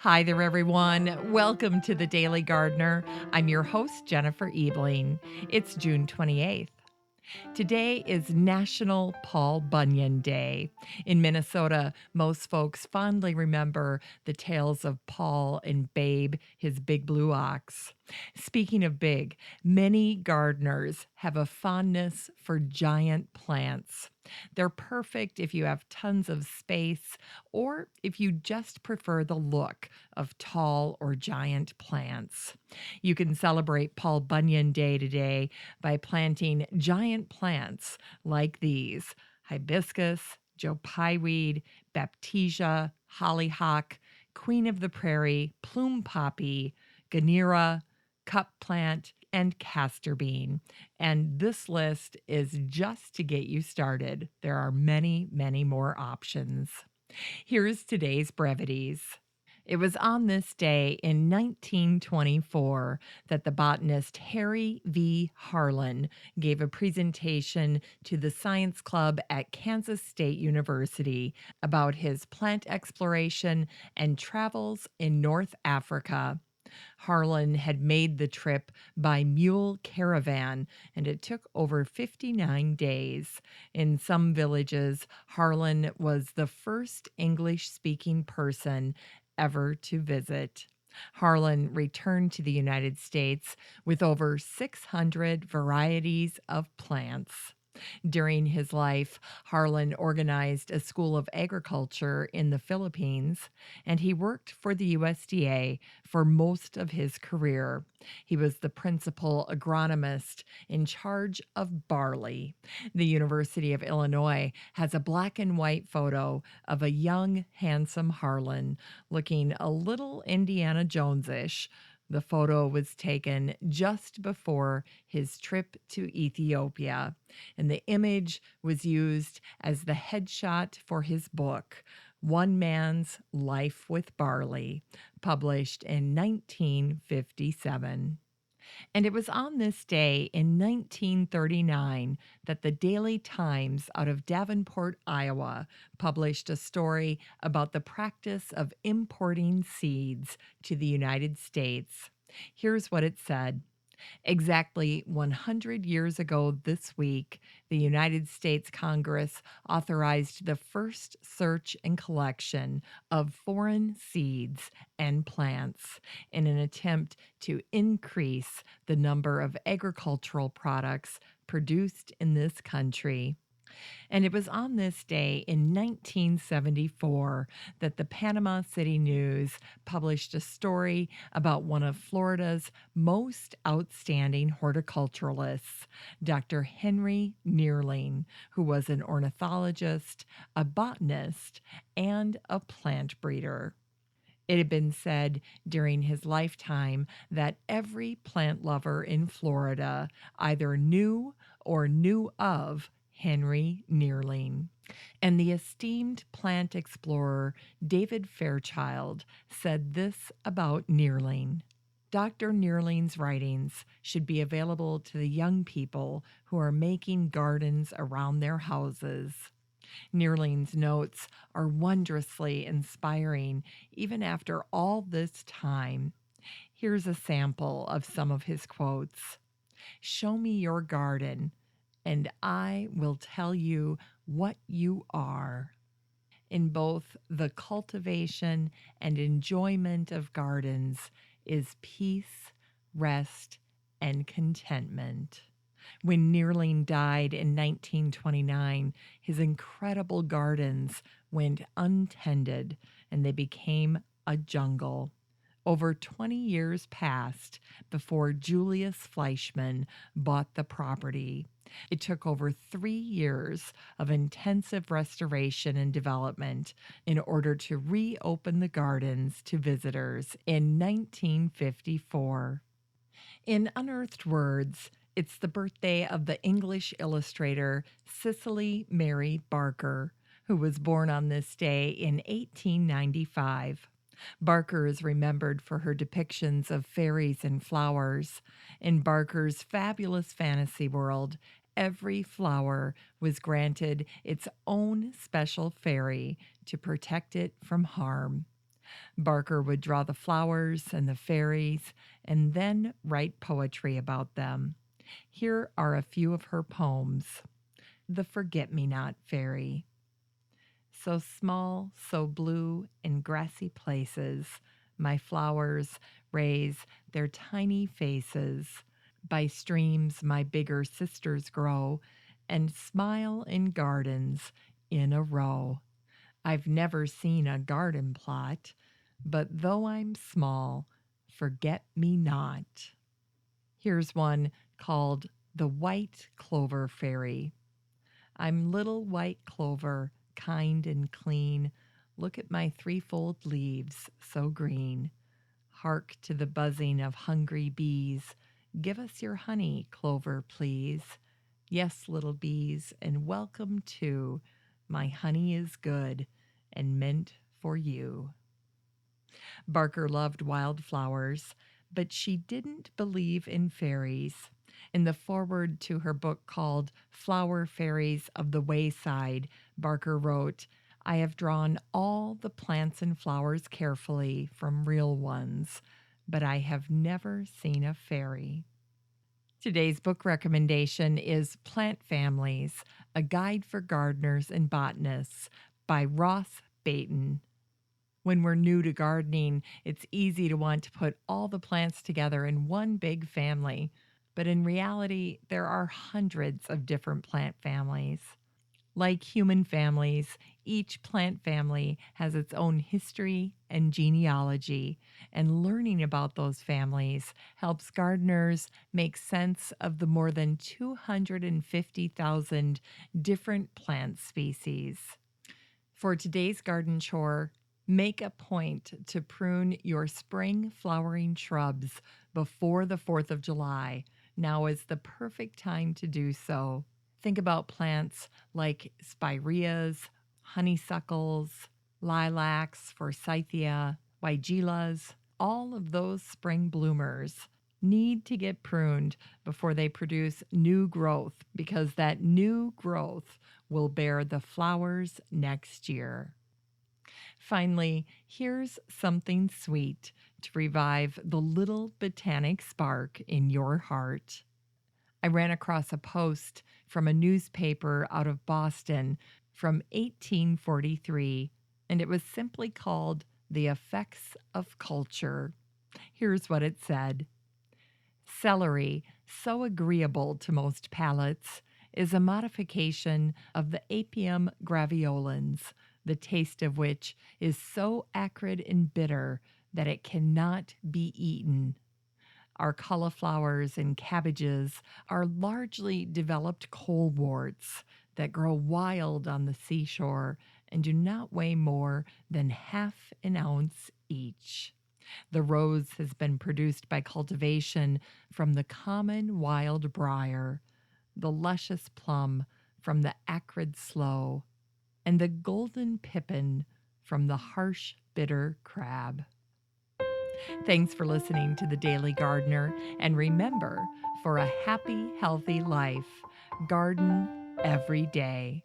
Hi there, everyone. Welcome to the Daily Gardener. I'm your host, Jennifer Ebling. It's June 28th. Today is National Paul Bunyan Day. In Minnesota, most folks fondly remember the tales of Paul and Babe, his big blue ox. Speaking of big, many gardeners have a fondness for giant plants. They're perfect if you have tons of space or if you just prefer the look of tall or giant plants. You can celebrate Paul Bunyan Day today by planting giant plants like these: hibiscus, Joe Pyeweed, Baptisia, hollyhock, queen of the prairie, plume poppy, Gunnera, cup plant, and castor bean. And this list is just to get you started. There are many, many more options. Here's today's brevities. It was on this day in 1924 that the botanist Harry V. Harlan gave a presentation to the science club at Kansas State University about his plant exploration and travels in North Africa. Harlan had made the trip by mule caravan, and it took over 59 days. In some villages, Harlan was the first English speaking person ever to visit. Harlan returned to the United States with over 600 varieties of plants. During his life, Harlan organized a school of agriculture in the Philippines, and he worked for the USDA for most of his career. He was the principal agronomist in charge of barley. The University of Illinois has a black and white photo of a young, handsome Harlan looking a little Indiana Jones-ish. The photo was taken just before his trip to Ethiopia, and the image was used as the headshot for his book, One Man's Life with Barley, published in 1957. And it was on this day in 1939 that the Daily Times out of Davenport, Iowa, published a story about the practice of importing seeds to the United States. Here's what it said. Exactly 100 years ago this week, the United States Congress authorized the first search and collection of foreign seeds and plants in an attempt to increase the number of agricultural products produced in this country. And it was on this day in 1974 that the Panama City News published a story about one of Florida's most outstanding horticulturalists, Dr. Henry Nehrling, who was an ornithologist, a botanist, and a plant breeder. It had been said during his lifetime that every plant lover in Florida either knew or knew of Henry Nehrling. And the esteemed plant explorer David Fairchild said this about Nehrling. Dr. Nehrling's writings should be available to the young people who are making gardens around their houses. Nehrling's notes are wondrously inspiring even after all this time. Here's a sample of some of his quotes. Show me your garden, and I will tell you what you are. In both the cultivation and enjoyment of gardens is peace, rest, and contentment. When Nehrling died in 1929, his incredible gardens went untended and they became a jungle. Over 20 years passed before Julius Fleischmann bought the property. It took over 3 years of intensive restoration and development in order to reopen the gardens to visitors in 1954. In Unearthed Words, it's the birthday of the English illustrator Cicely Mary Barker, who was born on this day in 1895. Barker is remembered for her depictions of fairies and flowers. In Barker's fabulous fantasy world, every flower was granted its own special fairy to protect it from harm. Barker would draw the flowers and the fairies and then write poetry about them. Here are a few of her poems. The Forget-Me-Not Fairy. So small, so blue, in grassy places, my flowers raise their tiny faces. By streams my bigger sisters grow and smile in gardens in a row. I've never seen a garden plot, but though I'm small, forget me not. Here's one called The White Clover Fairy. I'm little white clover, kind and clean. Look at my threefold leaves, so green. Hark to the buzzing of hungry bees. Give us your honey, clover, please. Yes, little bees, and welcome too. My honey is good and meant for you. Barker loved wildflowers, but she didn't believe in fairies. In the foreword to her book called Flower Fairies of the Wayside, Barker wrote, I have drawn all the plants and flowers carefully from real ones, but I have never seen a fairy. Today's book recommendation is Plant Families, A Guide for Gardeners and Botanists by Ross Baton. When we're new to gardening, it's easy to want to put all the plants together in one big family. But in reality, there are hundreds of different plant families. Like human families, each plant family has its own history and genealogy, and learning about those families helps gardeners make sense of the more than 250,000 different plant species. For today's garden chore, make a point to prune your spring flowering shrubs before the 4th of July. Now is the perfect time to do so. Think about plants like spireas, honeysuckles, lilacs, forsythia, weigelas. All of those spring bloomers need to get pruned before they produce new growth, because that new growth will bear the flowers next year. Finally, here's something sweet to revive the little botanic spark in your heart. I ran across a post from a newspaper out of Boston from 1843, and it was simply called The Effects of Culture. Here's what it said. Celery, so agreeable to most palates, is a modification of the Apium graveolens, the taste of which is so acrid and bitter that it cannot be eaten. Our cauliflowers and cabbages are largely developed coleworts that grow wild on the seashore and do not weigh more than half an ounce each. The rose has been produced by cultivation from the common wild briar, the luscious plum from the acrid sloe, and the golden pippin from the harsh, bitter crab. Thanks for listening to The Daily Gardener, and remember, for a happy, healthy life, garden every day.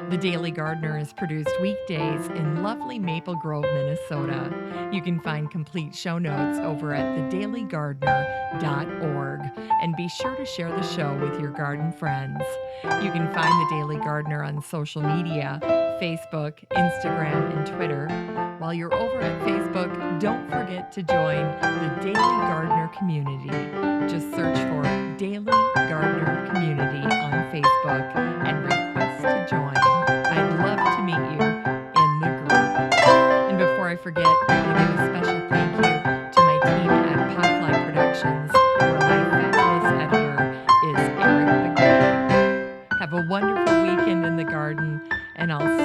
The Daily Gardener is produced weekdays in lovely Maple Grove, Minnesota. You can find complete show notes over at thedailygardener.org, and be sure to share the show with your garden friends. You can find The Daily Gardener on social media, Facebook, Instagram, and Twitter. While you're over at Facebook, don't forget to join the Daily Gardener community. Just search for Daily Gardener Community on Facebook and request to join. I'd love to meet you in the group. And before I forget, I want to give a special thank you to my team at Potfly Productions, where my fabulous editor is Eric the Great. Have a wonderful weekend in the garden, and I'll